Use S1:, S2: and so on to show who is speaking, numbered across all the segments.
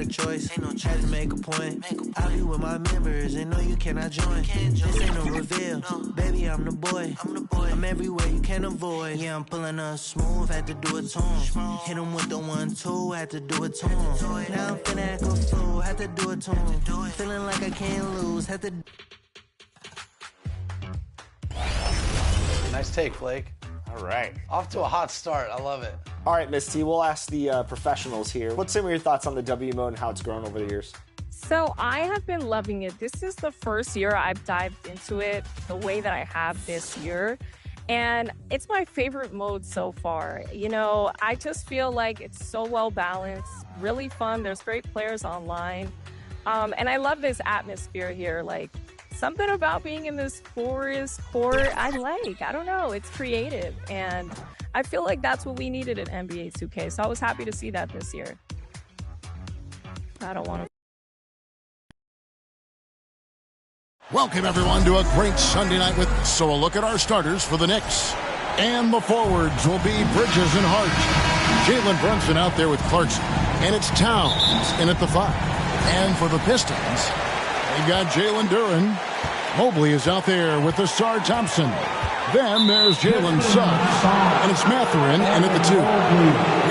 S1: got a choice. Ain't no choice. Had to make a point. I'll be with my members and no, you cannot join. This ain't no reveal. Baby, I'm the boy. I'm everywhere you can avoid. Yeah, I'm pulling up smooth. Had to do it to him. Hit him with the 1-2. Had to do it to him. Now I'm finna act a fool. Had to do it to him. Feeling like I can't lose. Had to.
S2: Nice take, Flake.
S3: All right.
S2: Off to a hot start. I love it.
S4: All right, Miss T, we'll ask the professionals here. What's some of your thoughts on the W mode and how it's grown over the years?
S5: So I have been loving it. This is the first year I've dived into it the way that I have this year. And it's my favorite mode so far. You know, I just feel like it's so well balanced, really fun. There's great players online. And I love this atmosphere here. Like, something about being in this forest court, I don't know, it's creative. And I feel like that's what we needed at NBA 2K. So I was happy to see that this year. I don't want to.
S6: Welcome, everyone, to a great Sunday night with. So a look at our starters for the Knicks. And the forwards will be Bridges and Hart. Jalen Brunson out there with Clarkson. And it's Towns in at the 5. And for the Pistons, they got Jalen Duren. Mobley is out there with Ausar Thompson. Then there's Jalen Suggs. And it's Mathurin in at the 2.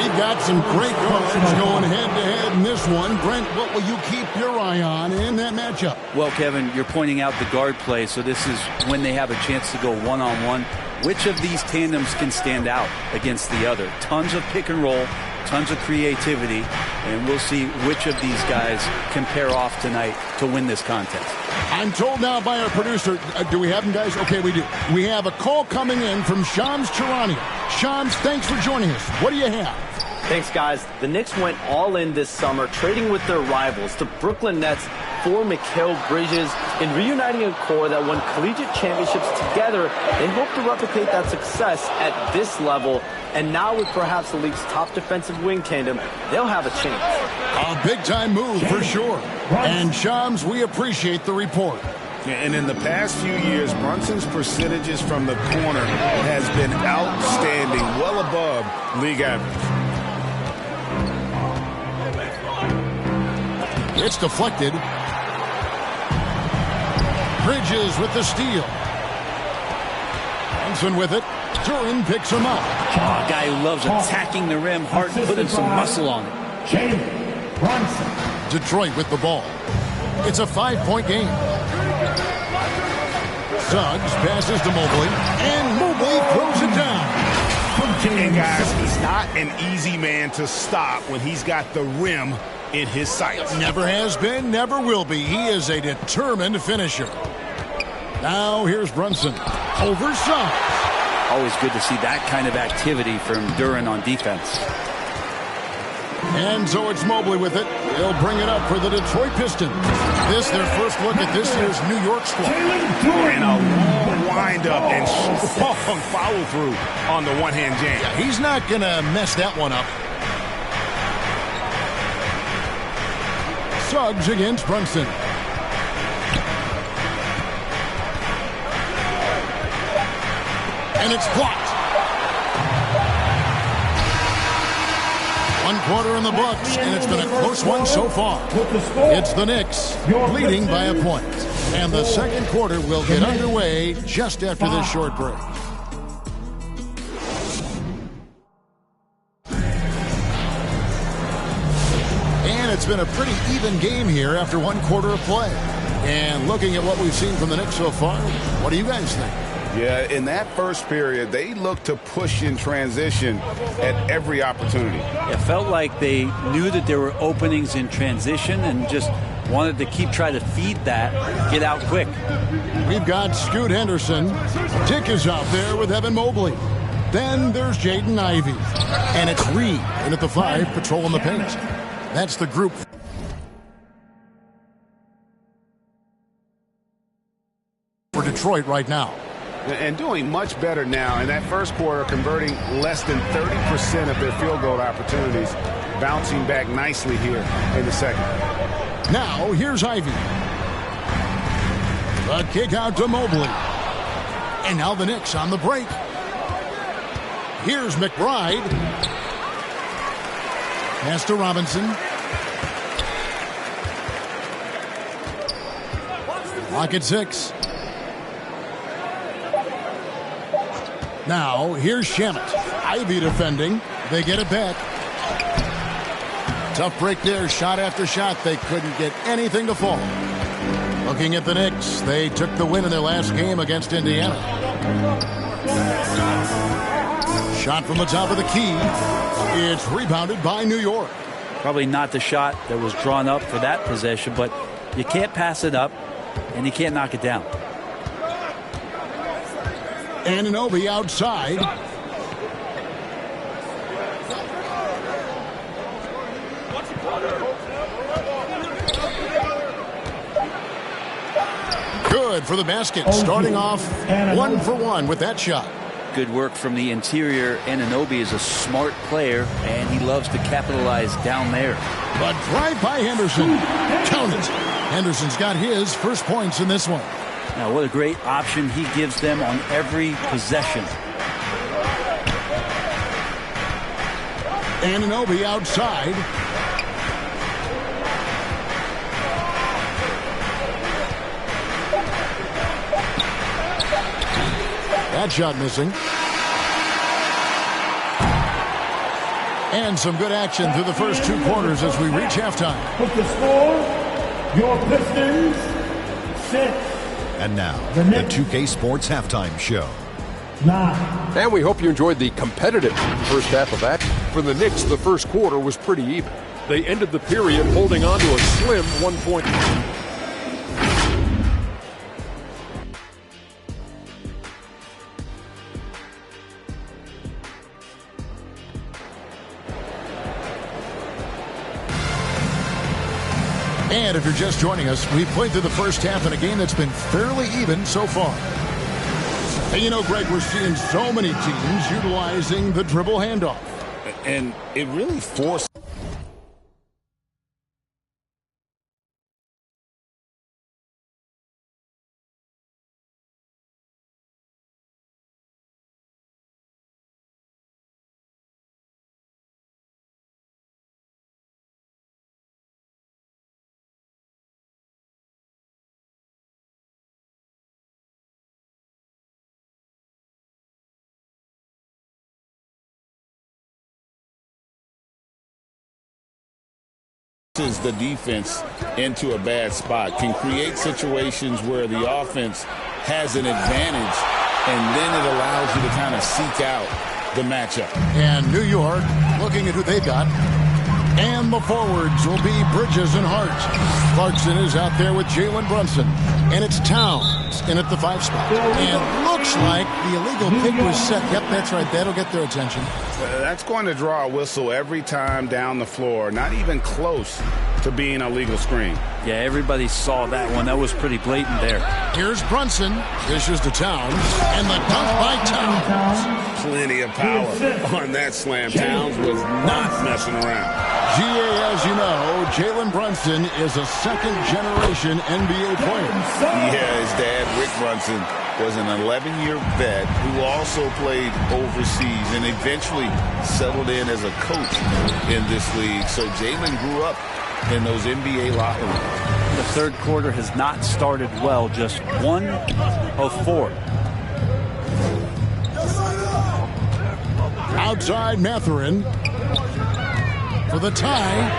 S6: We've got some great guards going head-to-head in this one. Brent, what will you keep your eye on in that matchup?
S7: Well, Kevin, you're pointing out the guard play, so this is when they have a chance to go one-on-one. Which of these tandems can stand out against the other? Tons of pick and roll, tons of creativity, and we'll see which of these guys can pair off tonight to win this contest.
S6: I'm told now by our producer, do we have him, guys? Okay, we do. We have a call coming in from Shams Charania. Shams, thanks for joining us. What do you have?
S8: Thanks, guys. The Knicks went all in this summer, trading with their rivals, the Brooklyn Nets, for Mikal Bridges, and reuniting a core that won collegiate championships together. They hope to replicate that success at this level, and now with perhaps the league's top defensive wing tandem, they'll have a chance.
S6: A big-time move for sure. And Shams, we appreciate the report.
S3: And in the past few years, Brunson's percentages from the corner has been outstanding, well above league average.
S6: It's deflected. Bridges with the steal. Brunson with it. Duren picks him up.
S7: Oh, a guy who loves attacking the rim. Hart putting some muscle on it.
S6: Jalen Brunson. Detroit with the ball. It's a 5-point game. Suggs passes to Mobley. And Mobley throws it down.
S3: And guys, he's not an easy man to stop when he's got the rim in his sights.
S6: Never has been, never will be. He is a determined finisher. Now here's Brunson over Suggs.
S7: Always good to see that kind of activity from Duren on defense.
S6: And so it's Mobley with it. They'll bring it up for the Detroit Pistons. This their first look at this year's New York squad.
S3: And a long wind-up and strong follow-through on the one-hand jam.
S6: Yeah, he's not going to mess that one up. Suggs against Brunson. And it's blocked. 1 quarter in the books, and it's been a close one so far. It's the Knicks leading by a point. And the second quarter will get underway just after this short break. And it's been a pretty even game here after 1 quarter of play. And looking at what we've seen from the Knicks so far, what do you guys think?
S3: Yeah, in that first period, they looked to push in transition at every opportunity.
S7: It felt like they knew that there were openings in transition and just wanted to keep trying to feed that, get out quick.
S6: We've got Scoot Henderson. Dick is out there with Evan Mobley. Then there's Jaden Ivey. And it's Reed in at the 5, patrolling the paint. That's the group for Detroit right now.
S3: And doing much better now in that first quarter, converting less than 30% of their field goal opportunities, bouncing back nicely here in the second.
S6: Now here's Ivey. A kick out to Mobley. And now the Knicks on the break. Here's McBride. Pass to Robinson. Lock at 6. Now, here's Shamet. Ivy defending. They get it back. Tough break there. Shot after shot. They couldn't get anything to fall. Looking at the Knicks, they took the win in their last game against Indiana. Shot from the top of the key. It's rebounded by New York.
S7: Probably not the shot that was drawn up for that possession, but you can't pass it up, and you can't knock it down.
S6: Anunoby outside. Good for the basket. Starting off 1 for 1 with that shot.
S7: Good work from the interior. Anunoby is a smart player, and he loves to capitalize down there.
S6: But drive by Henderson. Count it. Henderson's got his first points in this one.
S7: Now, what a great option he gives them on every possession.
S6: Anunoby outside. That shot missing. And some good action through the first 2 quarters as we reach halftime.
S9: With the score, your Pistons 6.
S10: And now, the 2K Sports Halftime Show.
S9: 9.
S11: And we hope you enjoyed the competitive first half of action. For the Knicks, the first quarter was pretty even. They ended the period holding on to a slim 1 point.
S6: And if you're just joining us, we've played through the first half in a game that's been fairly even so far. And you know, Greg, we're seeing so many teams utilizing the dribble handoff.
S3: And it really forced... the defense into a bad spot, can create situations where the offense has an advantage, and then it allows you to kind of seek out the matchup.
S6: And New York looking at who they got. And the forwards will be Bridges and Hart. Clarkson is out there with Jalen Brunson. And it's Towns in at the 5 spot. And looks like the illegal pick was set. Yep, that's right. That'll get their attention.
S3: That's going to draw a whistle every time down the floor. Not even close to being a legal screen.
S7: Yeah, everybody saw that one. That was pretty blatant there.
S6: Here's Brunson. Dishes to Towns. And the dunk by Towns.
S3: Plenty of power on that slam. Towns was not messing around.
S6: GA, as you know, Jalen Brunson is a second-generation NBA player.
S3: Yeah, his dad, Rick Brunson, was an 11-year vet who also played overseas and eventually settled in as a coach in this league. So Jalen grew up in those NBA locker rooms.
S7: The third quarter has not started well, just 1 of 4.
S6: Outside Mathurin for the tie.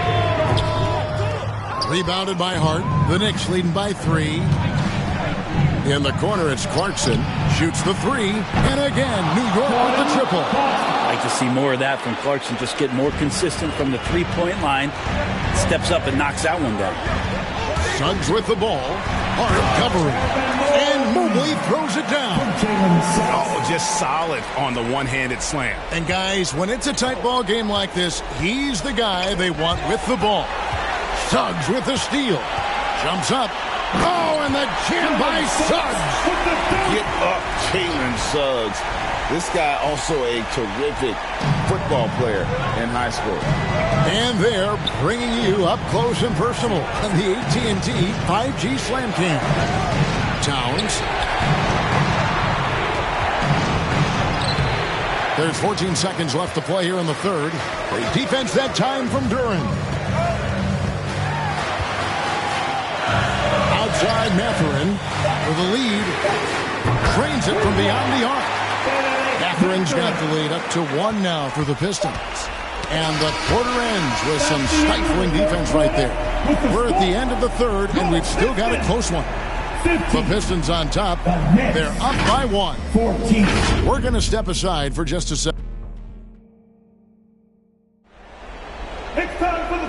S6: Rebounded by Hart. The Knicks leading by 3. In the corner, it's Clarkson. Shoots the 3. And again, New York with the triple.
S7: I'd like to see more of that from Clarkson. Just get more consistent from the three-point line. Steps up and knocks that one down.
S6: Suggs with the ball. Hart covering. And Mobley throws it down.
S3: Oh, just solid on the one-handed slam.
S6: And guys, when it's a tight ball game like this, he's the guy they want with the ball. Suggs with the steal. Jumps up. Oh, and the jam by Suggs.
S3: Get up, Jalen Suggs. This guy also a terrific football player in high school.
S6: And they're bringing you up close and personal on the AT&T 5G Slam Cam. Towns. There's 14 seconds left to play here in the third. Great defense that time from Duren. Outside Mathurin. for the lead. Drains it from beyond the arc. Matherin's got the lead up to 1 now for the Pistons. And the quarter ends with some stifling defense right there. We're at the end of the third, and we've still got a close one. The Pistons on top. They're up by 1. 14. We're going to step aside for just a second.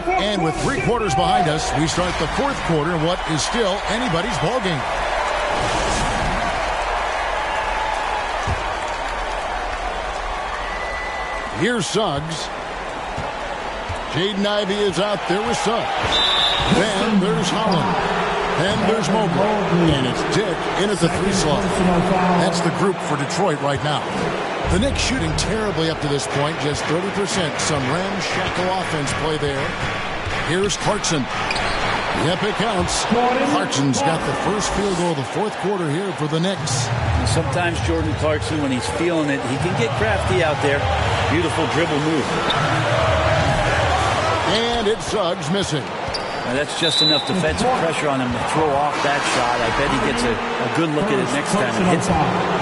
S6: And with 3 quarters behind us, we start the fourth quarter in what is still anybody's ballgame. Here's Suggs. Jaden Ivey is out there with Suggs. Then there's Holland. Then there's Mobley. And it's Dick in at the 3 slot. That's the group for Detroit right now. The Knicks shooting terribly up to this point, just 30%. Some ramshackle offense play there. Here's Clarkson. Yep, it counts. Clarkson's got the first field goal of the fourth quarter here for the Knicks.
S7: And sometimes Jordan Clarkson, when he's feeling it, he can get crafty out there. Beautiful dribble move.
S6: And it's Suggs missing.
S7: Now that's just enough defensive pressure on him to throw off that shot. I bet he gets a good look at it next time and hits it.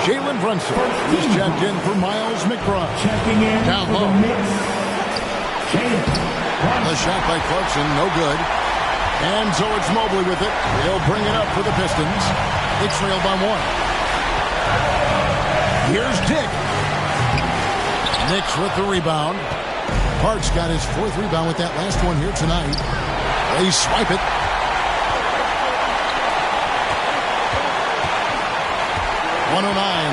S6: Jalen Brunson is checked in for Miles McBride.
S9: Checking in
S6: down
S9: for
S6: low.
S9: the Knicks.
S6: The shot by Clarkson, no good. And so it's Mobley with it. He'll bring it up for the Pistons. They trail by 1. Here's Dick. Knicks with the rebound. Hart's got his 4th rebound with that last one here tonight. They swipe it. .109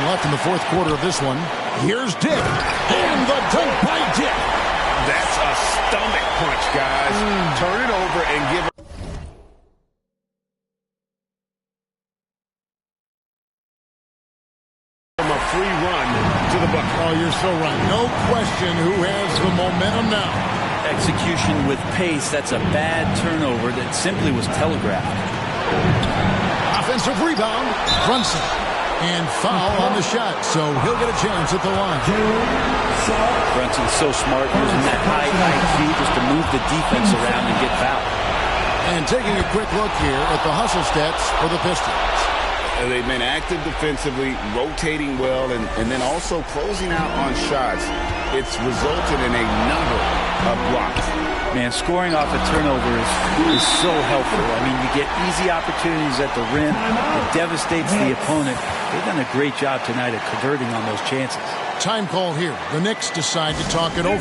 S6: left in the fourth quarter of this one. Here's Dick. And the dunk by Dick.
S3: That's a stomach punch, guys. Turn it over and give it. From a free run to the bucket.
S6: Oh, you're so right. No question who has the momentum now.
S7: Execution with pace. That's a bad turnover that simply was telegraphed.
S6: Offensive rebound. Brunson. And foul on the shot, so he'll get a chance at the line.
S7: Brunson's so smart using that high IQ just to move the defense around and get fouled.
S6: And taking a quick look here at the hustle stats for the Pistons.
S3: They've been active defensively, rotating well, and then also closing out on shots. It's resulted in a number of blocks.
S7: Man, scoring off a turnover is so helpful. I mean, you get easy opportunities at the rim. It devastates the opponent. They've done a great job tonight at converting on those chances.
S6: Time call here. The Knicks decide to talk it over.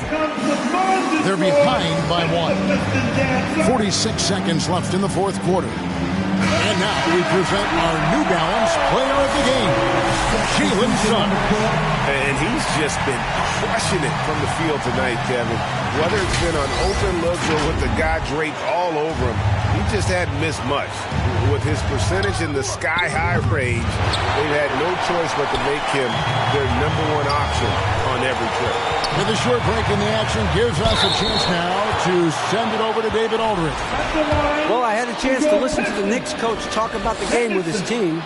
S6: They're behind by 1. 46 seconds left in the fourth quarter. And now we present our New Balance player of the game, Jalen Suggs.
S3: And he's just been crushing it from the field tonight, Kevin. Whether it's been on open looks or with the guy draped all over him, he just hadn't missed much. With his percentage in the sky-high range, they've had no choice but to make him their #1 option on every trip.
S6: With a short break in the action, gives us a chance now to send it over to David Aldridge.
S12: Well, I had a chance to listen to the Knicks coach talk about the game with his team.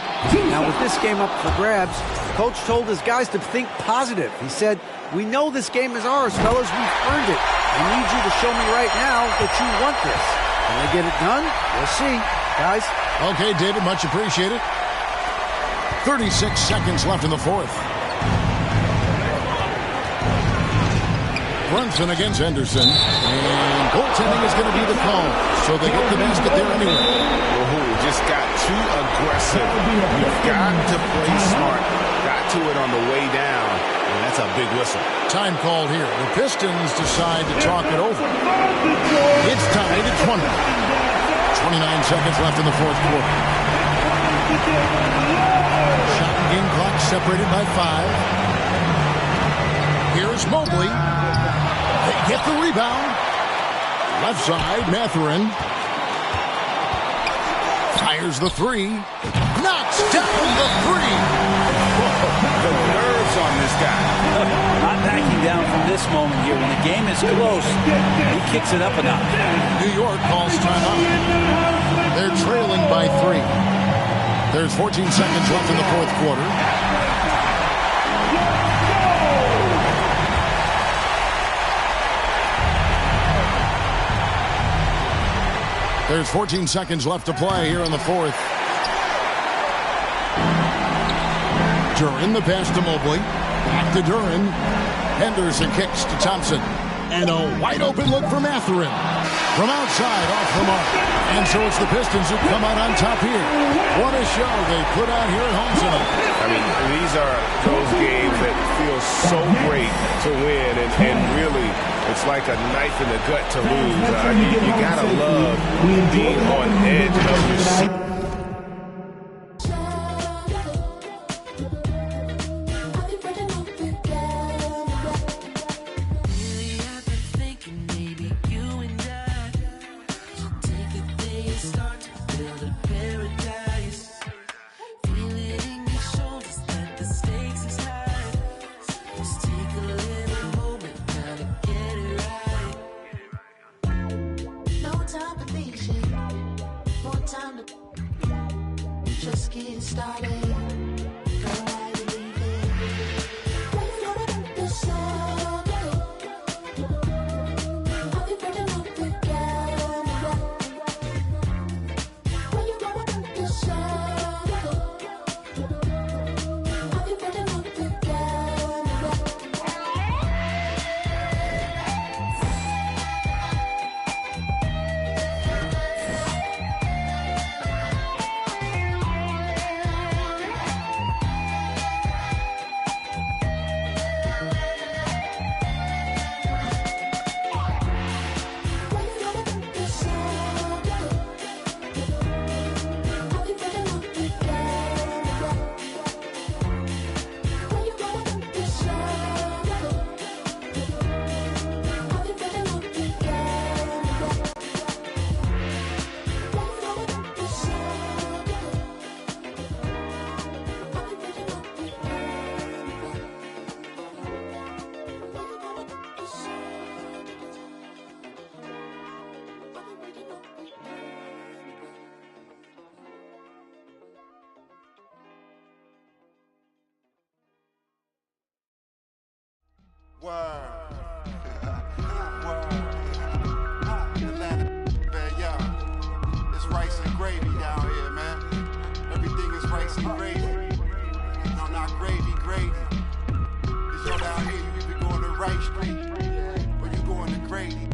S12: Now, with this game up for grabs, coach told his guys to think positive. He said, "We know this game is ours, fellas. We've earned it. I need you to show me right now that you want this. Can they get it done? We'll see, guys."
S6: Okay, David, much appreciated. 36 seconds left in the fourth. Brunson against Henderson. And goaltending is going to be the call. So they get the basket there anyway.
S3: Oh, just got too aggressive. You've got to play smart. Got to it on the way down. And that's a big whistle.
S6: Time called here. The Pistons decide to talk it over. It's tied at 20. 29 seconds left in the fourth quarter. Shot and game clock separated by 5. Here's Mobley. They get the rebound. Left side, Matherin. Fires the 3. Knocks down the 3.
S3: The nerves on this guy.
S7: Not backing down from this moment here. When the game is close, he kicks it up a notch.
S6: New York calls timeout. They're trailing by 3. There's 14 seconds left in the fourth quarter. There's 14 seconds left to play here in the fourth. Duren, the pass to Mobley. Back to Duren. Henderson kicks to Thompson. And a wide open look for Mathurin. From outside, off the mark. And so it's the Pistons who come out on top here. What a show they put on here at home tonight.
S13: I mean, these are those games that feel so great to win. And really, it's like a knife in the gut to lose. You got to love being on edge of your seat.
S14: It's rice and gravy down here, man. Everything is rice and gravy. No, not gravy, gravy. Cause you're down here, you either going to Rice Street or you going to Grady.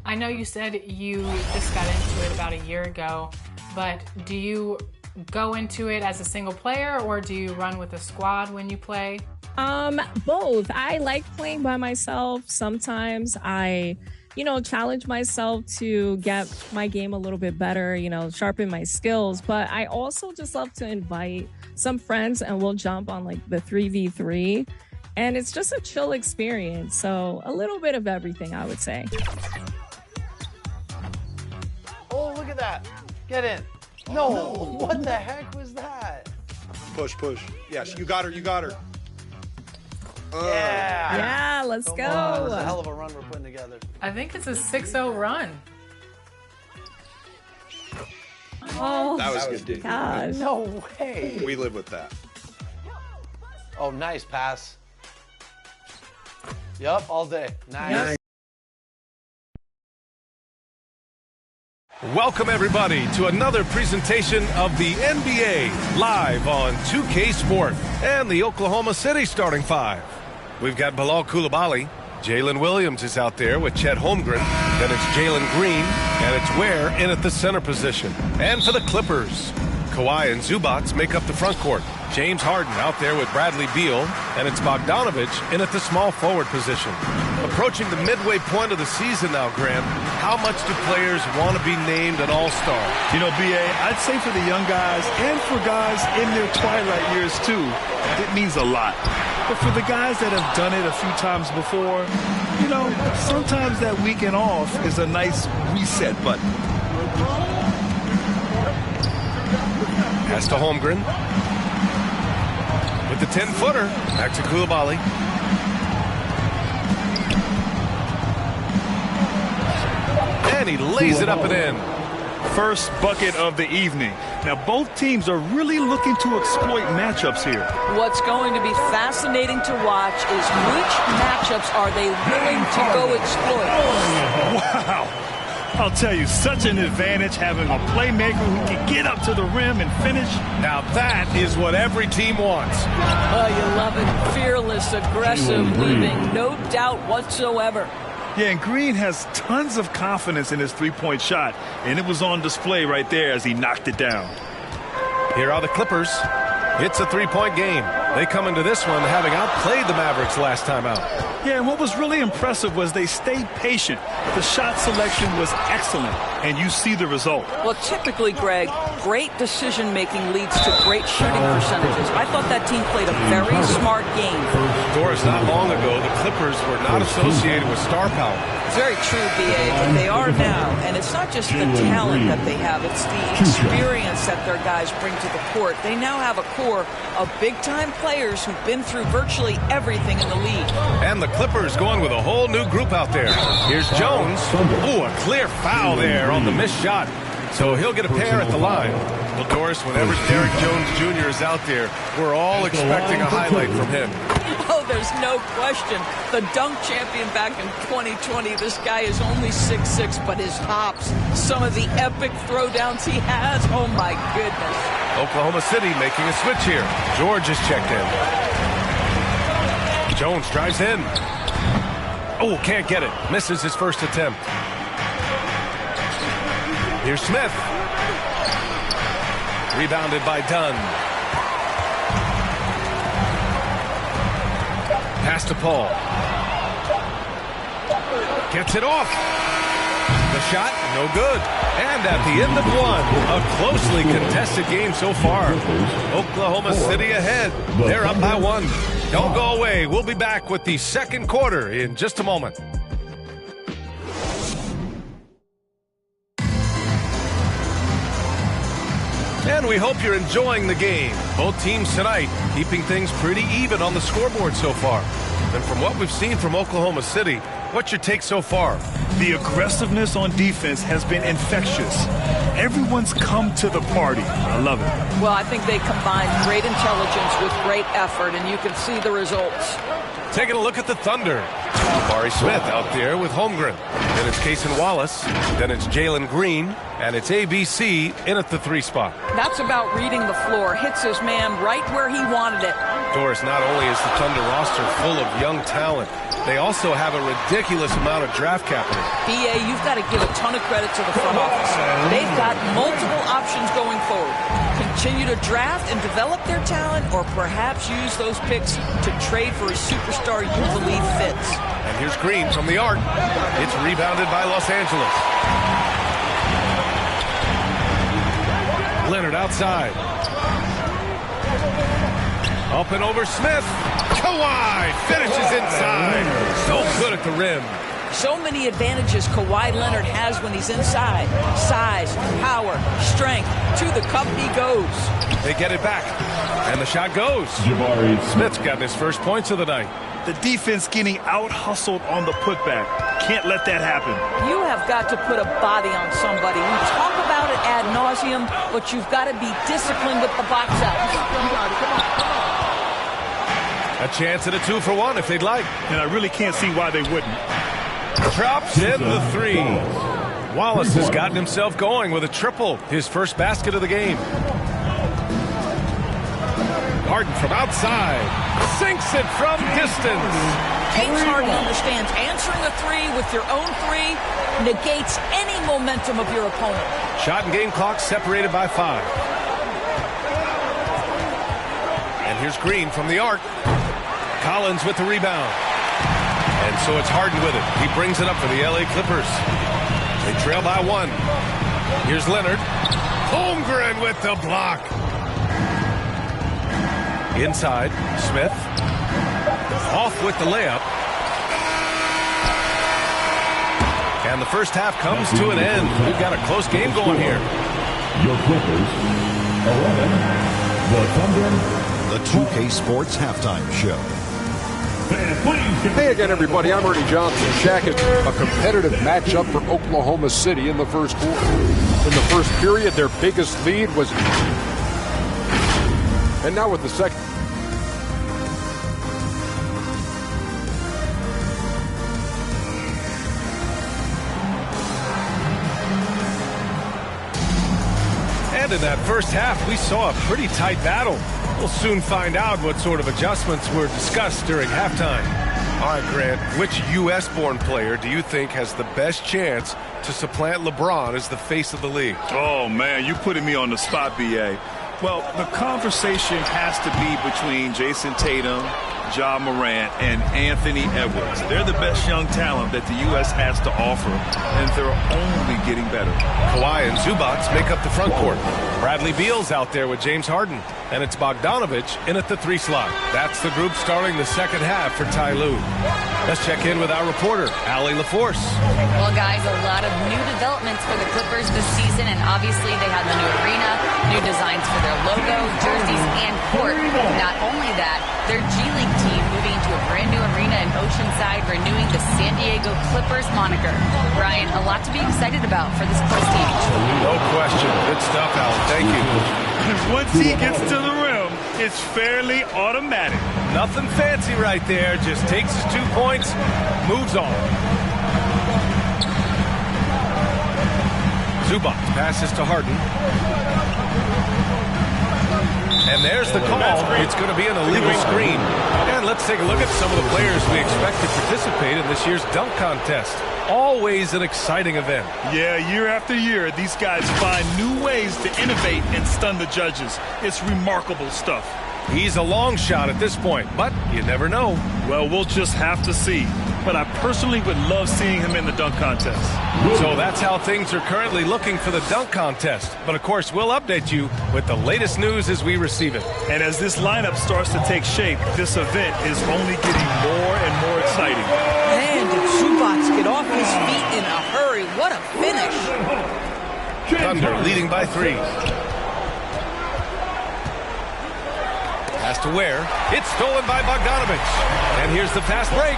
S15: I know you said you just got into it about a year ago, but do you go into it as a single player or do you run with a squad when you play?
S5: Both. I like playing by myself. Sometimes I, challenge myself to get my game a little bit better, sharpen my skills. But I also just love to invite some friends and we'll jump on like the 3v3. And it's just a chill experience. So a little bit of everything, I would say.
S2: Oh, look at that. Get in. No, what the heck was that?
S16: Push. Yes, you got her.
S5: Yeah, let's go.
S2: That's a hell of a run we're putting together.
S15: I think it's a 6-0 run.
S5: Oh,
S16: that was good, dude.
S5: God.
S2: No way.
S16: We live with that.
S2: Oh, nice pass. Yup, all day. Nice.
S17: Welcome, everybody, to another presentation of the NBA live on 2K Sport and the Oklahoma City starting five. We've got Bilal Coulibaly. Jalen Williams is out there with Chet Holmgren. Then it's Jalen Green, and it's Ware in at the center position. And for the Clippers, Kawhi and Zubats make up the front court. James Harden out there with Bradley Beal, and it's Bogdanovich in at the small forward position. Approaching the midway point of the season now, Grant, how much do players want to be named an all-star?
S18: B.A., I'd say for the young guys and for guys in their twilight years too, it means a lot. But for the guys that have done it a few times before, sometimes that weekend off is a nice reset button.
S17: Pass to Holmgren. With the 10-footer, back to Coulibaly. And he lays it up and in.
S18: First bucket of the evening. Now, both teams are really looking to exploit matchups here.
S19: What's going to be fascinating to watch is which matchups are they willing to go exploit.
S18: Wow. I'll tell you, such an advantage having a playmaker who can get up to the rim and finish.
S17: Now that is what every team wants.
S19: Oh, you love it. Fearless, aggressive, leaving no doubt whatsoever.
S18: Yeah, and Green has tons of confidence in his three-point shot, and it was on display right there as he knocked it down.
S17: Here are the Clippers. It's a three-point game. They come into this one having outplayed the Mavericks last time out.
S18: Yeah, and what was really impressive was they stayed patient. The shot selection was excellent, and you see the result.
S19: Well, typically, Greg, great decision-making leads to great shooting percentages. I thought that team played a very smart game.
S17: Doris, not long ago, the Clippers were not associated with star power.
S19: It's very true, B.A., but they are now. And it's not just the talent that they have, it's the experience that their guys bring to the court. They now have a core of big-time players who've been through virtually everything in the league.
S17: And the Clippers going with a whole new group out there. Here's Jones. Ooh, a clear foul there on the missed shot. So he'll get a pair at the line. Well, Doris, whenever Derrick Jones Jr. is out there, we're all expecting a highlight from him.
S19: Oh, there's no question. The dunk champion back in 2020, this guy is only 6'6", but his hops, some of the epic throwdowns he has, oh my goodness.
S17: Oklahoma City making a switch here. George is checked in. Jones drives in. Oh, can't get it. Misses his first attempt. Here's Smith. Rebounded by Dunn. Pass to Paul. Gets it off. The shot, no good. And at the end of one, a closely contested game so far. Oklahoma City ahead. They're up by one. Don't go away. We'll be back with the second quarter in just a moment. And we hope you're enjoying the game. Both teams tonight keeping things pretty even on the scoreboard so far. And from what we've seen from Oklahoma City, what's your take so far?
S18: The aggressiveness on defense has been infectious. Everyone's come to the party. I love it.
S19: Well, I think they combine great intelligence with great effort, and you can see the results.
S17: Taking a look at the Thunder. Jabari Smith out there with Holmgren. Then it's Cason Wallace. Then it's Jalen Green. And it's ABC in at the 3 spot.
S19: That's about reading the floor. Hits his man right where he wanted it.
S17: Doris, not only is the Thunder roster full of young talent, they also have a ridiculous amount of draft capital.
S19: B.A., you've got to give a ton of credit to the front office. They've got multiple options going forward. Continue to draft and develop their talent, or perhaps use those picks to trade for a superstar you believe fits.
S17: And here's Green from the arc. It's rebounded by Los Angeles. Leonard outside. Up and over Smith. Kawhi finishes inside. So good at the rim.
S19: So many advantages Kawhi Leonard has when he's inside. Size, power, strength. To the cup he goes.
S17: They get it back. And the shot goes. Smith's gotten his first points of the night.
S18: The defense getting out-hustled on the putback. Can't let that happen.
S19: You have got to put a body on somebody. We talk about it ad nauseum, but you've got to be disciplined with the box out.
S17: A chance at a 2-for-1 if they'd like.
S18: And I really can't see why they wouldn't.
S17: Drops in the 3. Wallace has gotten himself going with a triple. His first basket of the game. Harden from outside. Sinks it from distance.
S19: James Harden understands answering a 3 with your own 3 negates any momentum of your opponent.
S17: Shot and game clock separated by 5. And here's Green from the arc. Collins with the rebound. And so it's Harden with it. He brings it up for the LA Clippers. They trail by 1. Here's Leonard. Holmgren with the block. Inside, Smith. Off with the layup. And the first half comes to an end. We've got a close game going here.
S10: Your Clippers, 11, the Thunder. The 2K Sports Halftime Show.
S11: Hey again, everybody. I'm Ernie Johnson. Shaq is a competitive matchup for Oklahoma City in the first quarter. In the first period, their biggest lead was... And now with the second...
S17: And in that first half, we saw a pretty tight battle. We'll soon find out what sort of adjustments were discussed during halftime. All right, Grant, which U.S.-born player do you think has the best chance to supplant LeBron as the face of the league?
S18: Oh, man, you're putting me on the spot, B.A. Well, the conversation has to be between Jason Tatum, Ja Morant, and Anthony Edwards. They're the best young talent that the U.S. has to offer, and they're only getting better.
S17: Kawhi and Zubac make up the front court. Bradley Beal's out there with James Harden, and it's Bogdanovich in at the 3 slot. That's the group starting the second half for Ty Lue. Let's check in with our reporter, Allie LaForce.
S20: Well, guys, a lot of new developments for the Clippers this season, and obviously they have the new arena, new designs for their logo, jerseys, and court. Not only that, their G League team moving into a brand new arena in Oceanside, renewing the San Diego Clippers moniker. Brian, a lot to be excited about for this close team.
S17: No question. Good stuff, Alan. Thank you.
S18: Once he gets to the rim, it's fairly automatic.
S17: Nothing fancy right there. Just takes his 2 points, moves on. Zubac passes to Harden. And there's the call. It's going to be an illegal screen. And let's take a look at some of the players we expect to participate in this year's dunk contest. Always an exciting event.
S18: Yeah, year after year, these guys find new ways to innovate and stun the judges. It's remarkable stuff.
S17: He's a long shot at this point, but you never know.
S18: Well, we'll just have to see. But I personally would love seeing him in the dunk contest.
S17: So that's how things are currently looking for the dunk contest. But of course, we'll update you with the latest news as we receive it.
S18: And as this lineup starts to take shape, this event is only getting more and more exciting.
S19: Man, did Zubac get off his feet in a hurry. What a finish.
S17: Thunder leading by 3. Pass to Ware. It's stolen by Bogdanovich. And here's the fast break.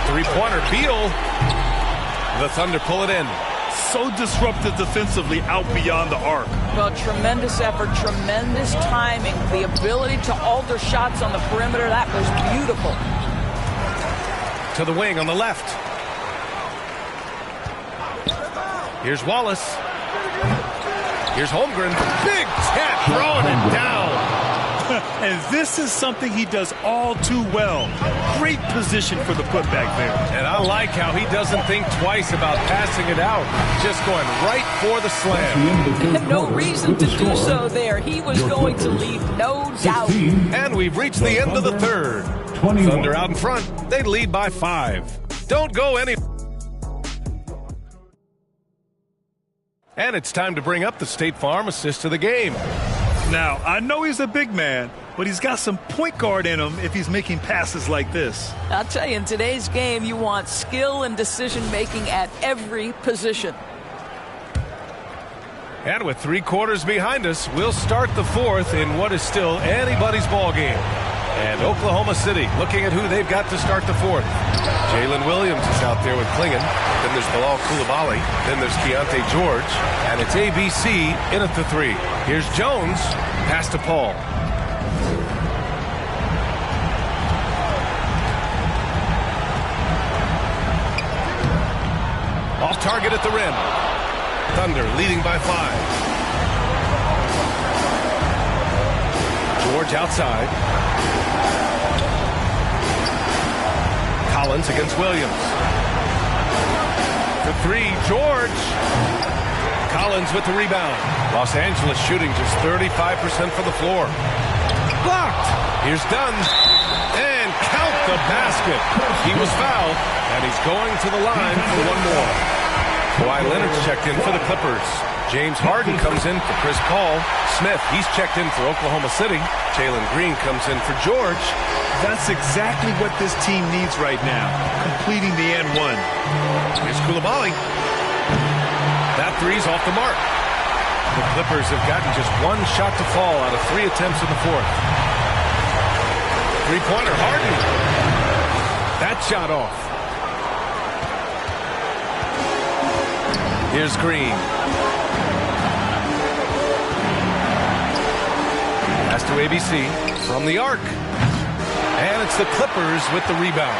S17: 3-pointer, Beal. The Thunder pull it in.
S18: So disruptive defensively out beyond the arc.
S19: Well, tremendous effort, tremendous timing. The ability to alter shots on the perimeter, that was beautiful.
S17: To the wing on the left. Here's Wallace. Here's Holmgren. Big tap, throwing it down.
S18: And this is something he does all too well. Great position for the putback there.
S17: And I like how he doesn't think twice about passing it out. Just going right for the slam.
S19: No reason to do so there. He was going to leave no doubt.
S17: And we've reached the end of the third. Thunder out in front. They lead by 5. Don't go any. And it's time to bring up the State Farm assist of the game.
S18: Now, I know he's a big man, but he's got some point guard in him if he's making passes like this.
S19: I'll tell you, in today's game, you want skill and decision-making at every position.
S17: And with 3 quarters behind us, we'll start the fourth in what is still anybody's ball game. And Oklahoma City looking at who they've got to start the fourth. Jalen Williams is out there with Klingon. Then there's Bilal Coulibaly. Then there's Keontae George. And it's ABC in at the 3. Here's Jones. Pass to Paul. Off target at the rim. Thunder leading by 5. George outside. Collins against Williams. The 3, George. Collins with the rebound. Los Angeles shooting just 35% from the floor. Blocked. Here's Dunn. And count the basket. He was fouled, and he's going to the line for one more. Kawhi Leonard's checked in for the Clippers. James Harden comes in for Chris Paul. Smith, he's checked in for Oklahoma City. Jalen Green comes in for George.
S18: That's exactly what this team needs right now, completing the and one.
S17: Here's Coulibaly. That 3's off the mark. The Clippers have gotten just 1 shot to fall out of 3 attempts in the fourth. 3-pointer, Harden. That shot off. Here's Green. Pass to ABC from the arc. And it's the Clippers with the rebound.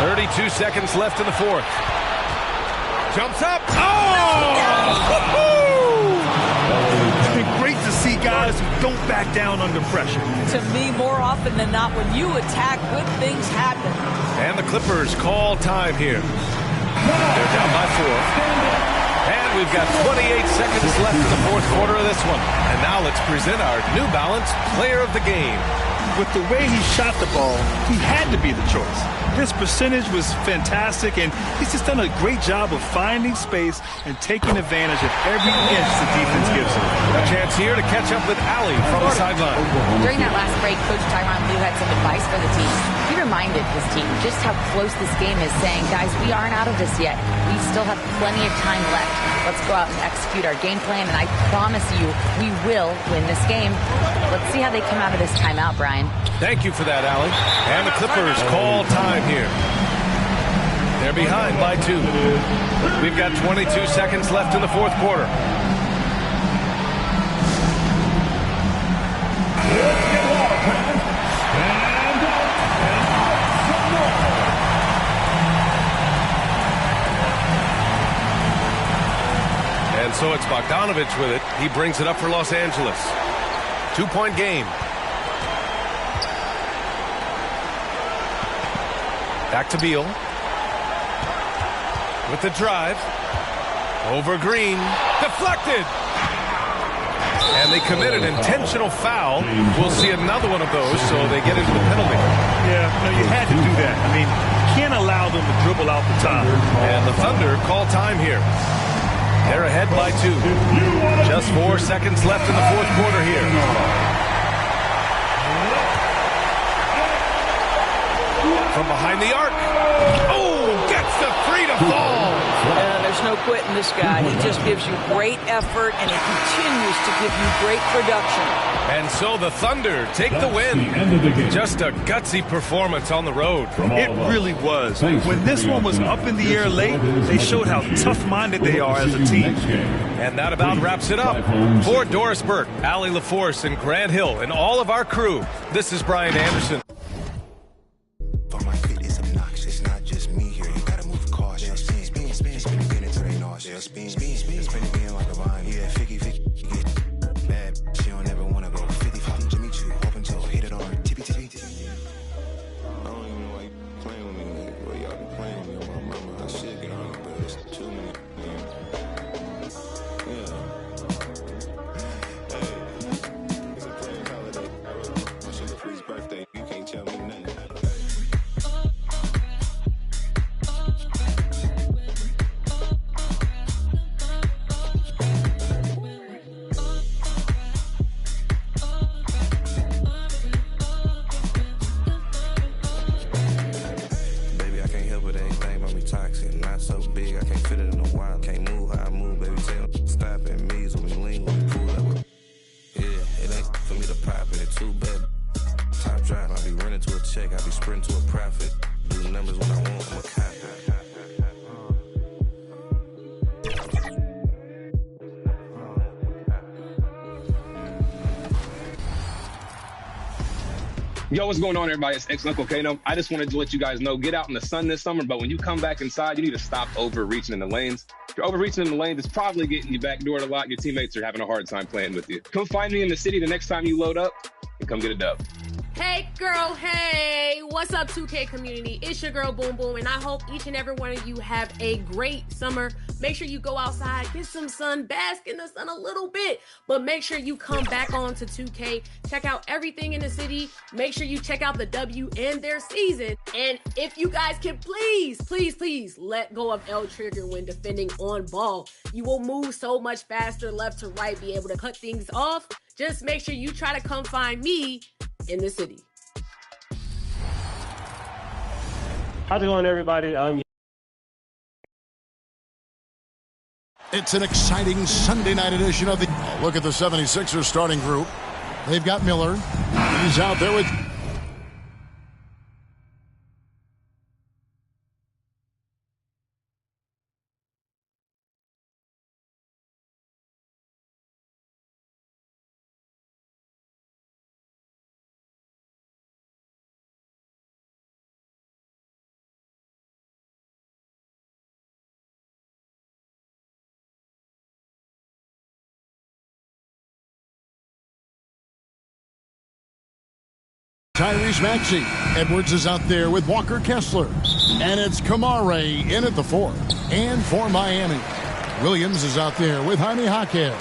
S17: 32 seconds left in the fourth. Jumps up. Oh!
S18: It's been great to see guys who don't back down under pressure.
S19: To me, more often than not, when you attack, good things happen.
S17: And the Clippers call time here. They're down by 4. And we've got 28 seconds left in the fourth quarter of this one. And now let's present our New Balance Player of the Game.
S18: With the way he shot the ball, he had to be the choice. His percentage was fantastic, and he's just done a great job of finding space and taking advantage of every inch the defense gives him.
S17: A chance here to catch up with Allie from the sideline.
S20: During that last break, Coach Tyronn Lue had some advice for the team. He reminded his team just how close this game is, saying, guys, we aren't out of this yet. We still have plenty of time left. Let's go out and execute our game plan, and I promise you, we will win this game. Let's see how they come out of this timeout, Brian.
S17: Thank you for that, Allie. And the Clippers call time here. They're behind by 2. We've got 22 seconds left in the fourth quarter. And so it's Bogdanovich with it. He brings it up for Los Angeles. 2-point game. Back to Beal. With the drive. Over Green. Deflected. And they commit an intentional foul. We'll see another one of those, so they get into the penalty.
S18: Yeah, no, you had to do that. I mean, you can't allow them to dribble out the top.
S17: And the Thunder call time here. They're ahead by 2. Just 4 seconds left in the fourth quarter here. From behind the arc. Oh, gets the 3 to fall.
S19: There's no quitting this guy. He just gives you great effort, and he continues to give you great production.
S17: And so the Thunder take the win. Just a gutsy performance on the road.
S18: It really was. When this one was up in the air late, they showed how tough-minded they are as a team.
S17: And that about wraps it up. For Doris Burke, Allie LaForce, and Grant Hill, and all of our crew, this is Brian Anderson.
S21: Spin, again like a vine. Yeah, Figgy, bad. She don't ever wanna go 55 Jimmy Choo, open toe, hit it on tippy. I don't even know why you playing with me, nigga. Well, y'all be playing with me on my mama. I should get on it, but it's too many, man. Yeah. Hey, it's a player holiday. I wrote my sugar free's birthday. You can't tell me nothing.
S22: Yo, what's going on, everybody? It's ex-Uncle Kano. I just wanted to let you guys know, get out in the sun this summer, but when you come back inside, you need to stop overreaching in the lanes. If you're overreaching in the lanes, it's probably getting you backdoored a lot. Your teammates are having a hard time playing with you. Come find me in the city the next time you load up and come get a dub.
S23: Hey girl, hey, what's up 2K community? It's your girl Boom Boom, and I hope each and every one of you have a great summer. Make sure you go outside, get some sun, bask in the sun a little bit, but make sure you come back on to 2K, check out everything in the city, make sure you check out the W and their season, and if you guys can please let go of L trigger when defending on ball. You will move so much faster left to right, be able to cut things off. Just make sure you try to come find me in the city.
S24: How's it going, everybody?
S6: It's an exciting Sunday night edition of the... Look at the 76ers starting group. They've got Miller. He's out there with Tyrese Maxey. Edwards is out there with Walker Kessler. And it's Kamare in at the 4. And for Miami, Williams is out there with Jaime Jaquez.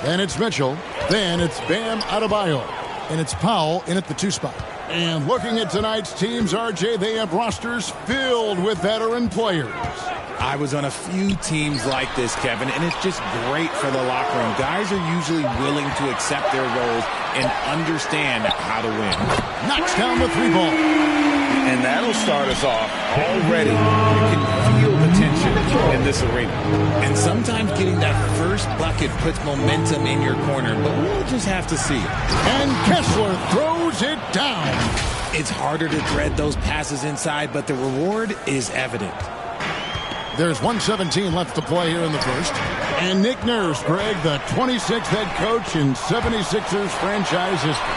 S6: Then it's Mitchell. Then it's Bam Adebayo. And it's Powell in at the 2 spot. And looking at tonight's teams, RJ, they have rosters filled with veteran players.
S1: I was on a few teams like this, Kevin, and it's just great for the locker room. Guys are usually willing to accept their roles and understand how to win.
S6: Knocks down the 3 ball.
S3: And that'll start us off already. You can feel the tension in this arena.
S1: And sometimes getting that first bucket puts momentum in your corner, but we'll just have to see.
S6: And Kessler throws it down.
S1: It's harder to thread those passes inside, but the reward is evident.
S6: There's 1:17 left to play here in the first. And Nick Nurse, Greg, the 26th head coach in 76ers franchise history.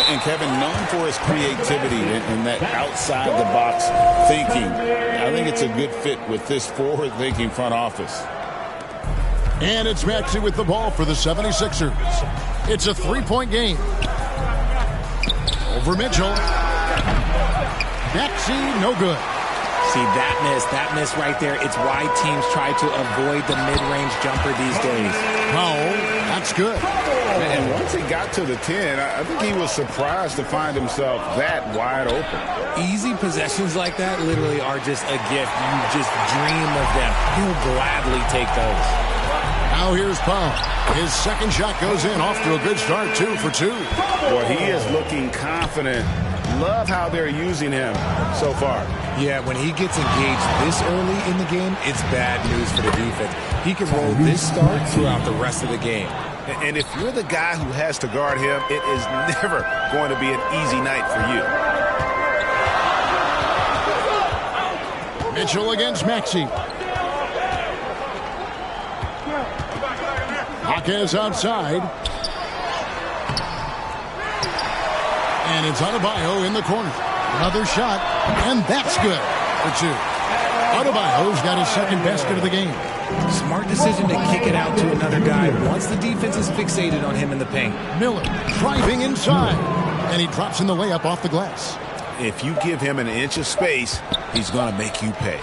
S3: And Kevin, known for his creativity and that outside-the-box thinking, I think it's a good fit with this forward-thinking front office.
S6: And it's Maxey with the ball for the 76ers. It's a 3-point game. Over Mitchell. Maxey, no good.
S1: See, that miss right there, it's why teams try to avoid the mid-range jumper these days.
S6: Powell, that's good.
S3: And once he got to the 10, I think he was surprised to find himself that wide open.
S1: Easy possessions like that literally are just a gift. You just dream of them. He'll gladly take those.
S6: Now here's Powell. His second shot goes in, off to a good start, 2 for 2.
S3: Well, he is looking confident. Love how they're using him so far.
S1: Yeah, when he gets engaged this early in the game, it's bad news for the defense. He can roll this start throughout the rest of the game.
S3: And if you're the guy who has to guard him, it is never going to be an easy night for you.
S6: Mitchell against Maxey. Jaquez outside. And it's Adebayo in the corner. Another shot, and that's good for 2. Adebayo's got his second basket of the game.
S1: Smart decision to kick it out to another guy once the defense is fixated on him in the paint.
S6: Miller driving inside, and he drops in the layup off the glass.
S3: If you give him an inch of space, he's going to make you pay.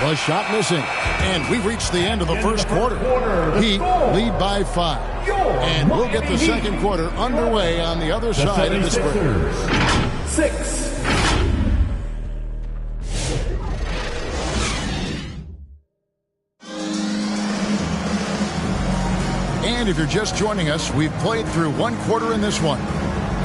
S6: The shot missing, and we've reached the end of the first quarter. Heat lead by 5. And we'll get the second quarter underway on the other side of this break.
S10: 6.
S6: And if you're just joining us, we've played through 1 quarter in this one.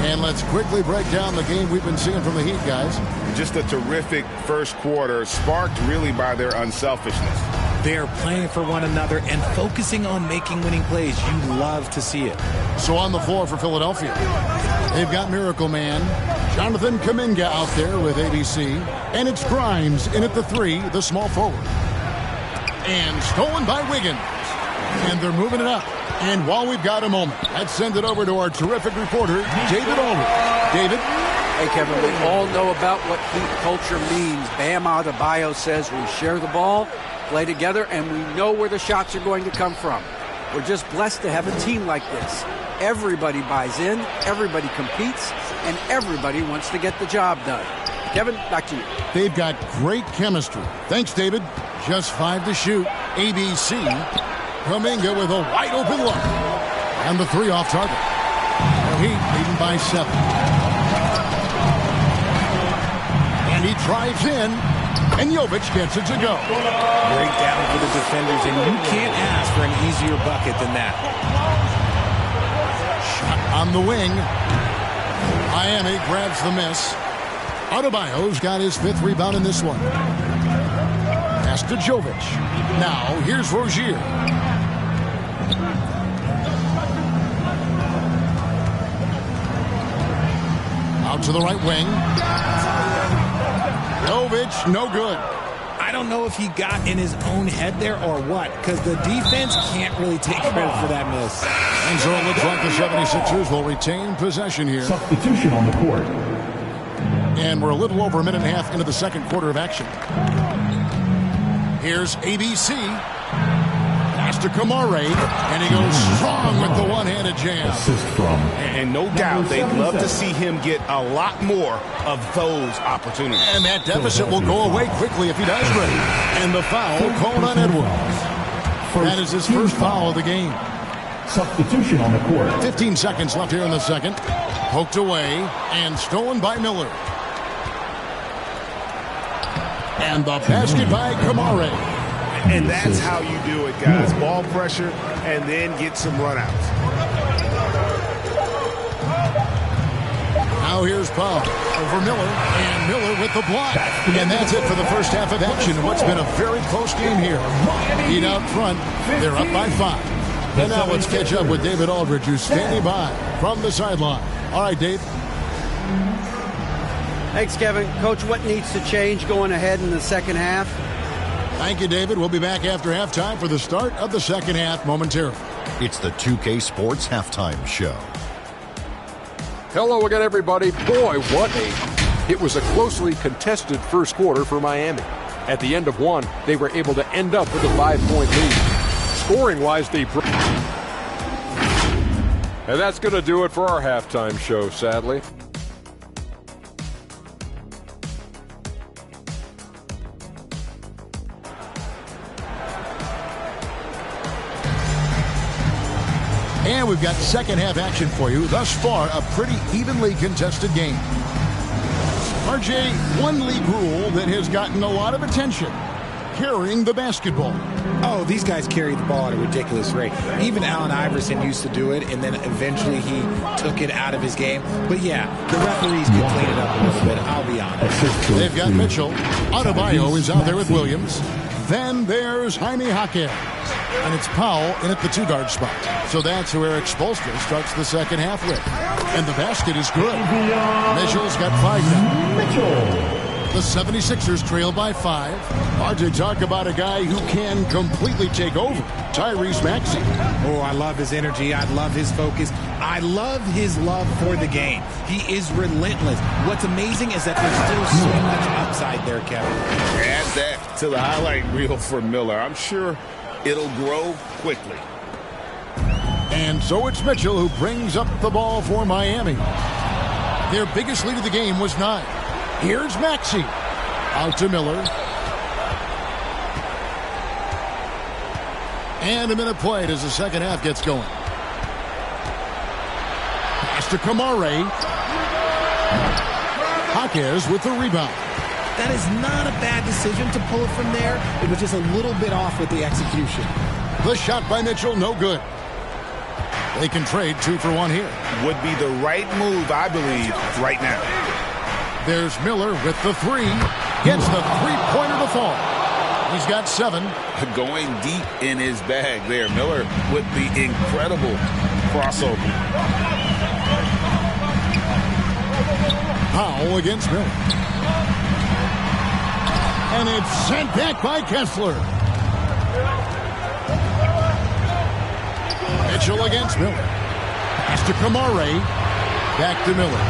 S6: And let's quickly break down the game we've been seeing from the Heat, guys.
S3: Just a terrific first quarter, sparked really by their unselfishness.
S1: They're playing for one another and focusing on making winning plays. You love to see it.
S6: So on the floor for Philadelphia, they've got Miracle Man, Jonathan Kuminga out there with ABC, and it's Grimes in at the 3, the small forward. And stolen by Wiggins. And they're moving it up. And while we've got a moment, let's send it over to our terrific reporter, David Aldridge. David?
S12: Hey, Kevin, we all know about what Heat culture means. Bam Adebayo says we share the ball, play together, and we know where the shots are going to come from. We're just blessed to have a team like this. Everybody buys in, everybody competes, and everybody wants to get the job done. Kevin, back to you.
S6: They've got great chemistry. Thanks, David. Just 5 to shoot. ABC. Kuminga with a wide-open look. And the 3 off target. The Heat leading by 7. And he drives in, and Jovic gets it to go.
S1: Break down for the defenders, and you can't ask for an easier bucket than that.
S6: Shot on the wing. Miami grabs the miss. Adebayo's got his 5th rebound in this one. Pass to Jovic. Now, here's Rozier. Out to the right wing. Jovic, no good.
S1: I don't know if he got in his own head there or what, because the defense can't really take credit for that miss.
S6: And so it looks like the 76ers will retain possession here.
S10: Substitution on the court.
S6: And we're a little over a minute and a half into the second quarter of action. Here's ABC. Pass to Kamare, and he goes strong with the one-handed jam.
S13: And no doubt they'd love to see him get a lot more of those opportunities.
S6: And that deficit will go away quickly if he does ready. And the foul called on Edwards. That is his first foul of the game.
S10: Substitution on the court.
S6: 15 seconds left here in the second. Poked away and stolen by Miller. And the basket by Kamare.
S13: And that's how you do it, guys. Ball pressure and then get some runouts.
S6: Now here's Powell over Miller, and Miller with the block. And that's it for the first half of action in what's been a very close game here. Heat out front. They're up by 5. And now let's catch up with David Aldridge, who's standing by from the sideline. All right, Dave.
S12: Thanks, Kevin. Coach, what needs to change going ahead in the second half?
S6: Thank you, David. We'll be back after halftime for the start of the second half momentarily.
S10: It's the 2K Sports Halftime Show.
S11: Hello again, everybody. Boy, it was a closely contested first quarter for Miami. At the end of one, they were able to end up with a 5-point lead. Scoring-wise, they broke. And that's going to do it for our halftime show, sadly.
S6: And we've got second half action for you. Thus far, a pretty evenly contested game. RJ, one league rule that has gotten a lot of attention: carrying the basketball.
S1: Oh, these guys carry the ball at a ridiculous rate. Even Allen Iverson used to do it, and then eventually he took it out of his game. But yeah, the referees could clean it up a little bit, I'll be honest.
S6: They've got Mitchell. Adebayo is out there with Williams. Then there's Jaime Jaquez. And it's Powell in at the 2-guard spot. So that's who Eric Spoelstra starts the second half with. And the basket is good. Mitchell's got 5 now. The 76ers trail by 5. Hard to talk about a guy who can completely take over. Tyrese Maxey.
S1: Oh, I love his energy. I love his focus. I love his love for the game. He is relentless. What's amazing is that there's still so much upside there, Kevin.
S3: Add that to the highlight reel for Miller. I'm sure it'll grow quickly.
S6: And so it's Mitchell who brings up the ball for Miami. Their biggest lead of the game was 9. Here's Maxey. Out to Miller. And a minute played as the second half gets going. Pass to Kamare. Jaquez with the rebound.
S1: That is not a bad decision to pull it from there. It was just a little bit off with the execution.
S6: The shot by Mitchell, no good. They can trade 2 for 1 here.
S13: Would be the right move, I believe, right now.
S6: There's Miller with the 3. Gets the 3-pointer to fall. He's got 7.
S3: Going deep in his bag there. Miller with the incredible crossover.
S6: Powell against Miller. And it's sent back by Kessler. Mitchell against Miller. Pass to Kamare. Back to Miller.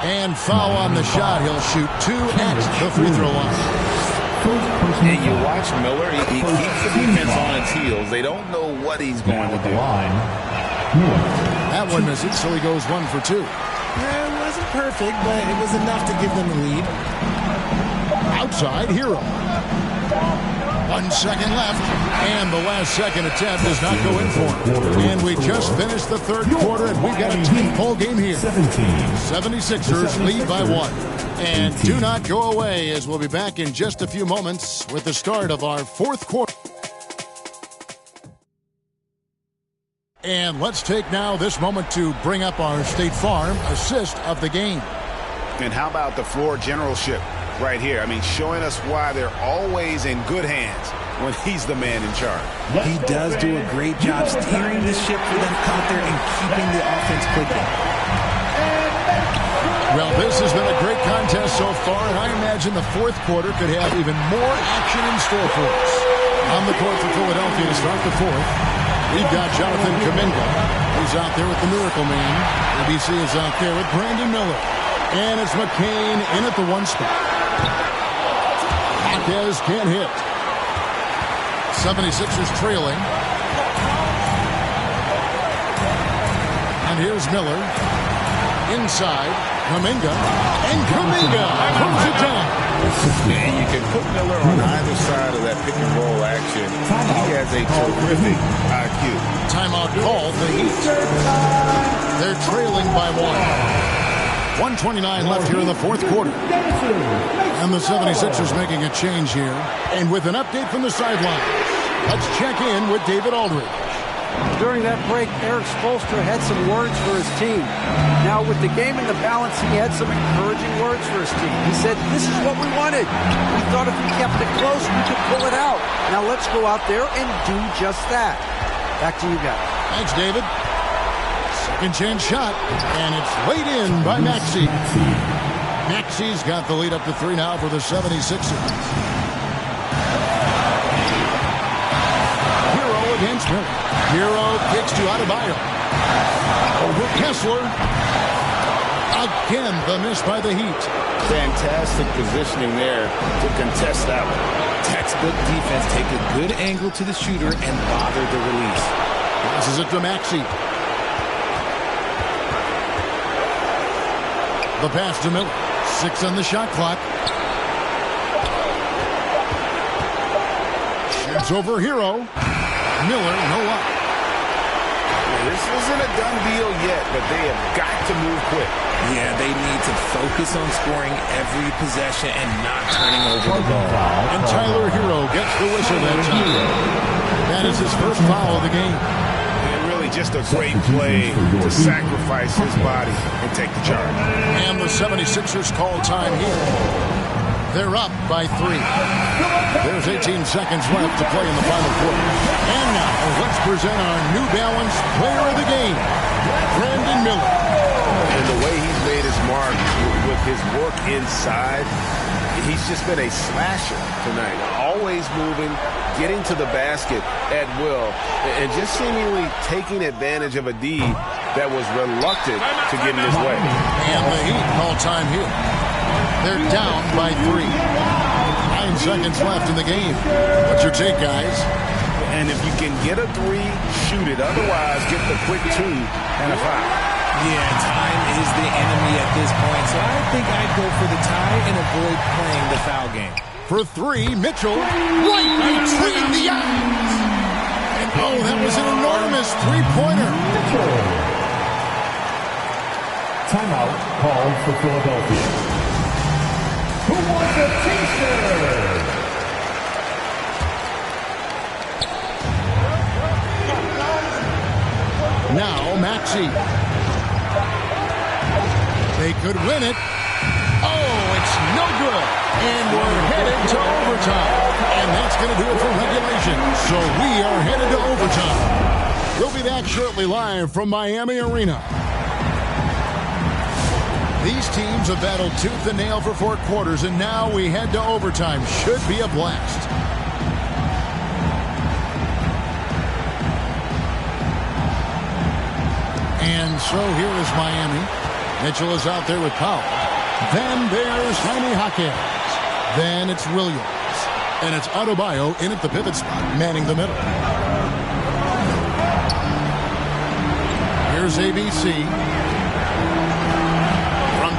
S6: And foul on the shot. He'll shoot 2 at the free throw line.
S3: And you watch Miller, he keeps the defense on its heels. They don't know what he's going to do.
S6: That one misses, so he goes 1 for 2.
S1: Yeah, it wasn't perfect, but it was enough to give them the lead.
S6: Outside, Hero. 1 second left, and the last second attempt does not go in for him. And we just finished the third quarter, and we've got a 10-ball game here. 76ers lead by 1. And do not go away, as we'll be back in just a few moments with the start of our fourth quarter. And let's take now this moment to bring up our State Farm assist of the game.
S13: And how about the floor generalship right here? I mean, showing us why they're always in good hands when he's the man in charge.
S1: He does do a great job steering the ship for them out there and keeping the offense clicking.
S6: Well, this has been a great contest so far, and I imagine the fourth quarter could have even more action in store for us. On the court for Philadelphia to start the fourth, we've got Jonathan Kuminga, who's out there with the Miracle Man. ABC is out there with Brandon Miller. And it's McCain in at the 1 spot. Jaquez can't hit. 76ers trailing. And here's Miller. Inside. Kuminga. And Kuminga pulls it down.
S3: And you can put Miller on either side of that pick and roll action. He has a terrific IQ.
S6: Timeout call for the Heat. They're trailing by 1. 1:29 left here in the fourth quarter. And the 76ers making a change here. And with an update from the sideline, let's check in with David Aldridge.
S12: During that break, Eric Spoelstra had some words for his team. Now, with the game in the balance, he had some encouraging words for his team. He said, this is what we wanted. We thought if we kept it close, we could pull it out. Now, let's go out there and do just that. Back to you guys.
S6: Thanks, David. Second chance shot, and it's laid in by Maxey. Maxey's got the lead up to 3 now for the 76ers. Hero against Miller. Hero kicks to Adebayo. Over Kessler. Again, the miss by the Heat.
S3: Fantastic positioning there to contest that one.
S1: Textbook defense. Take a good angle to the shooter and bother the release.
S6: Passes it to Maxey. The pass to Miller. 6 on the shot clock. Shoots over Hero. Miller, no luck.
S3: This isn't a done deal yet, but they have got to move quick.
S1: Yeah, they need to focus on scoring every possession and not turning over the ball.
S6: And Tyler Hero gets the whistle that time. That is his first foul of the game.
S13: And really just a great play to sacrifice his body and take the charge.
S6: And the 76ers call time here. They're up by 3. There's 18 seconds left to play in the final quarter. And now, let's present our New Balance player of the game, Brandon Miller.
S13: And the way he's made his mark with his work inside, he's just been a slasher tonight. Always moving, getting to the basket at will, and just seemingly taking advantage of a D that was reluctant to get in his way.
S6: And the Heat call time here. They're down by 3. 9 seconds left in the game. What's your take, guys?
S13: And if you can get a 3, shoot it. Otherwise, get the quick 2 and a foul.
S1: Yeah, time is the enemy at this point, so I think I'd go for the tie and avoid playing the foul game.
S6: For 3, Mitchell, right between the eyes. And oh, that was an enormous three-pointer.
S10: Timeout called for Philadelphia. Who wants a t-shirt?
S6: Now Maxey. They could win it. Oh, it's no good. And we're headed to overtime. And that's going to do it for regulation. So we are headed to overtime. We'll be back shortly live from Miami Arena. These teams have battled tooth and nail for 4 quarters, and now we head to overtime. Should be a blast. And so here is Miami. Mitchell is out there with Powell. Then there's Jaime Jaquez. Then it's Williams. And it's Adebayo in at the pivot spot, manning the middle. Here's ABC.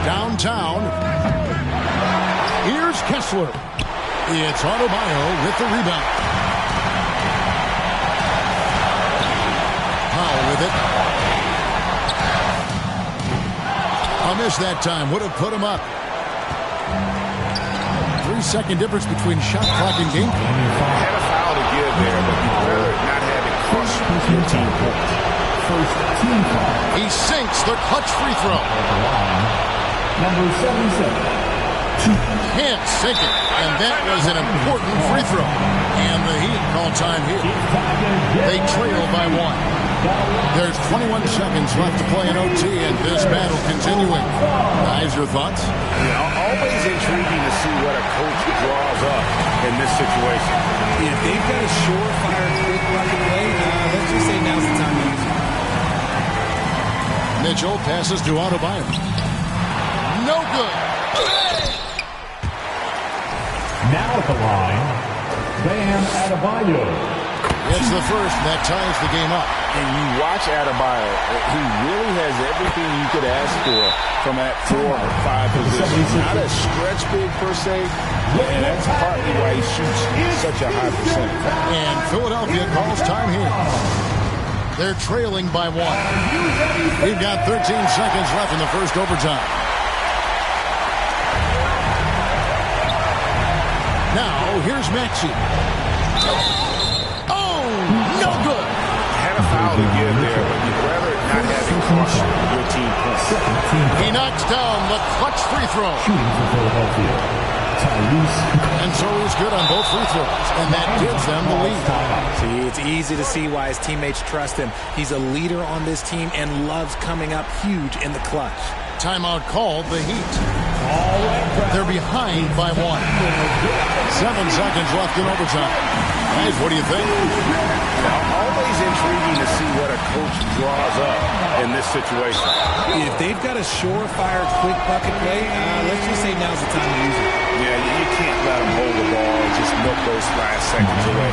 S6: Downtown. Here's Kessler. It's Adebayo with the rebound. Powell with it. A miss that time. Would have put him up. 3-second difference between shot clock and game clock.
S13: Had a foul to give there, but you'd rather not have it crush your team points.
S10: First team foul.
S6: He sinks the clutch free throw.
S10: Number 77.
S6: Can't sink it. And that was an important free throw. And the Heat call time here. They trail by 1. There's 21 seconds left to play in OT, and this battle continuing. Guys, your thoughts?
S13: Always intriguing to see what a coach draws up in this situation.
S1: If they've got a surefire, quick bucket play, let's just say now's the time to use it.
S6: Mitchell passes to Adebayo. No good.
S10: Now at the line, Bam Adebayo.
S6: It's the first, and that ties the game up.
S3: And you watch Adebayo, he really has everything you could ask for from that 4 or 5 position. Not a stretch big per se, and that's partly why he shoots such a high percentage.
S6: And Philadelphia calls time here. They're trailing by 1. We've got 13 seconds left in the first overtime. Now, here's Maxey. Oh, no good.
S13: Had a foul to give there, but you'd rather not have it cost your team points.
S6: He knocks down the clutch free throw. And so he's good on both free throws, and that gives them the lead.
S1: See, it's easy to see why his teammates trust him. He's a leader on this team and loves coming up huge in the clutch.
S6: Timeout called, the Heat. They're behind by 1. 7 seconds left in overtime. Guys, what do you think?
S13: Now, always intriguing to see what a coach draws up in this situation.
S1: If they've got a surefire, quick bucket play, let's just say now's the time to use it.
S13: Yeah, you can't let them hold the ball and just milk those last seconds away.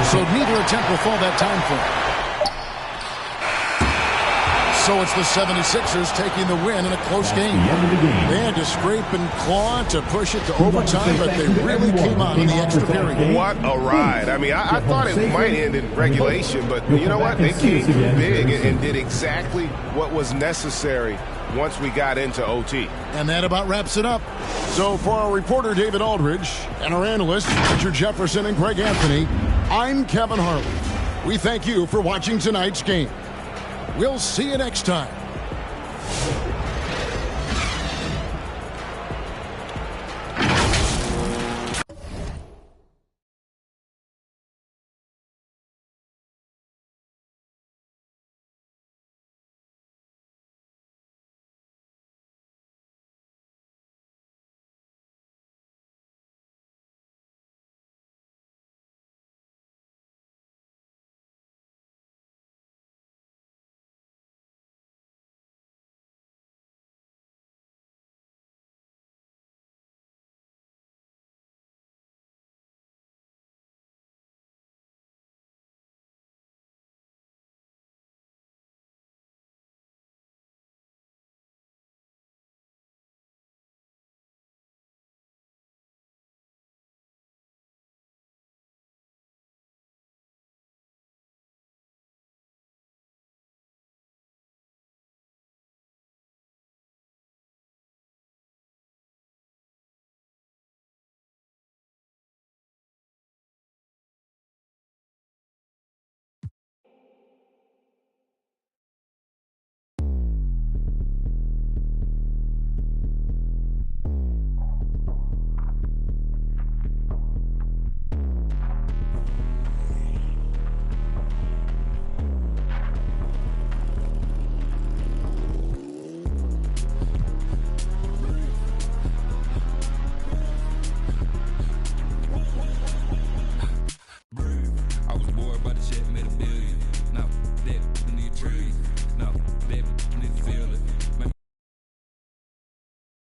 S6: So neither attempt will fall that time frame. So it's the 76ers taking the win in a close game. They had to scrape and claw to push it to overtime, but they really came out in the extra period.
S13: What a ride. I mean, I thought it might end in regulation, but you know what? They came through big and did exactly what was necessary once we got into OT.
S6: And that about wraps it up. So for our reporter, David Aldridge, and our analysts, Richard Jefferson and Greg Anthony, I'm Kevin Harlan. We thank you for watching tonight's game. We'll see you next time.